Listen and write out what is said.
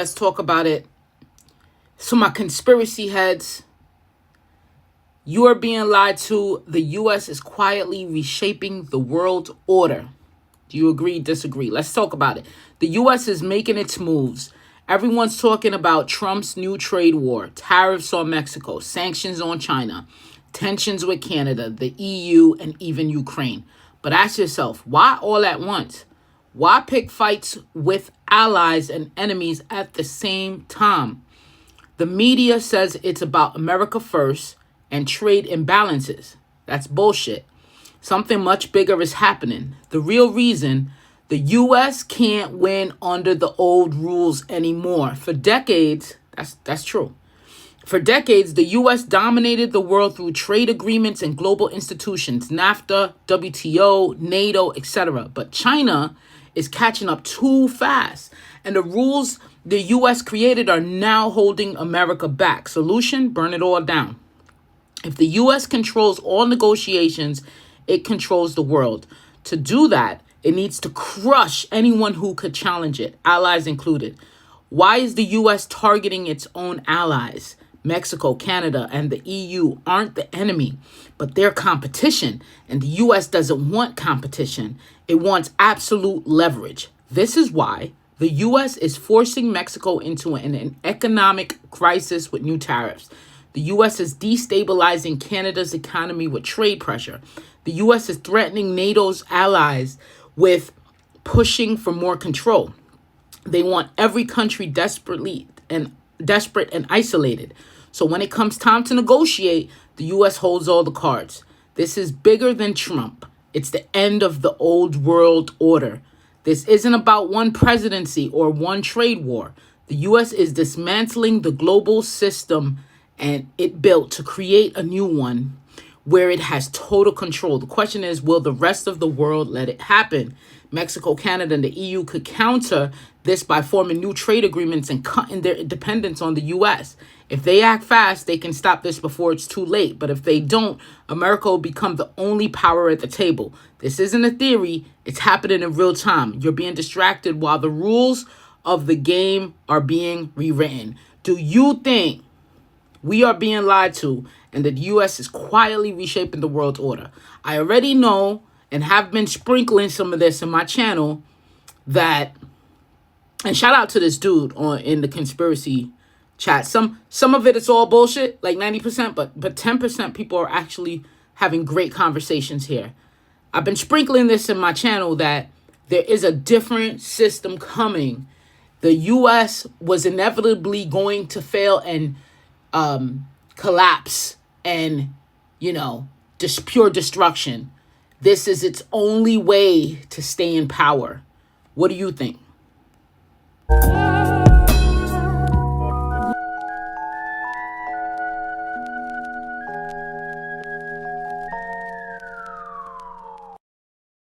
Let's talk about it. So my conspiracy heads, you are being lied to. The U.S. is quietly reshaping the world order. Do you agree, disagree? Let's talk about it. The U.S. is making its moves. Everyone's talking about Trump's new trade war, tariffs on Mexico, sanctions on China, tensions with Canada, the EU, and even Ukraine. But ask yourself, why all at once? Why pick fights with allies and enemies at the same time? The media says it's about America first and trade imbalances. That's bullshit. Something much bigger is happening. The real reason the U.S. can't win under the old rules anymore. For decades, that's true. For decades, the U.S. dominated the world through trade agreements and global institutions, NAFTA, WTO, NATO, etc. But China is catching up too fast, and the rules the U.S. created are now holding America back. Solution? Burn it all down. If the U.S. controls all negotiations, it controls the world. To do that, it needs to crush anyone who could challenge it, allies included. Why is the U.S. targeting its own allies? Mexico, Canada, and the EU aren't the enemy, but they're competition. And the U.S. doesn't want competition. It wants absolute leverage. This is why the U.S. is forcing Mexico into an economic crisis with new tariffs. The U.S. is destabilizing Canada's economy with trade pressure. The U.S. is threatening NATO's allies with pushing for more control. They want every country desperate and isolated. So when it comes time to negotiate, the U.S. holds all the cards. This is bigger than Trump. It's the end of the old world order. This isn't about one presidency or one trade war. The U.S. is dismantling the global system and it built to create a new one where it has total control. The question is, will the rest of the world let it happen? Mexico, Canada, and the EU could counter this by forming new trade agreements and cutting their dependence on the U.S. If they act fast, they can stop this before it's too late. But if they don't, America will become the only power at the table. This isn't a theory. It's happening in real time. You're being distracted while the rules of the game are being rewritten. Do you think we are being lied to and that the U.S. is quietly reshaping the world order? I already know and have been sprinkling some of this in my channel that, and shout out to this dude in the conspiracy chat. Some of it is all bullshit, like 90%, but 10% people are actually having great conversations here. I've been sprinkling this in my channel that there is a different system coming. The U.S. was inevitably going to fail and collapse and, just pure destruction. This is its only way to stay in power. What do you think?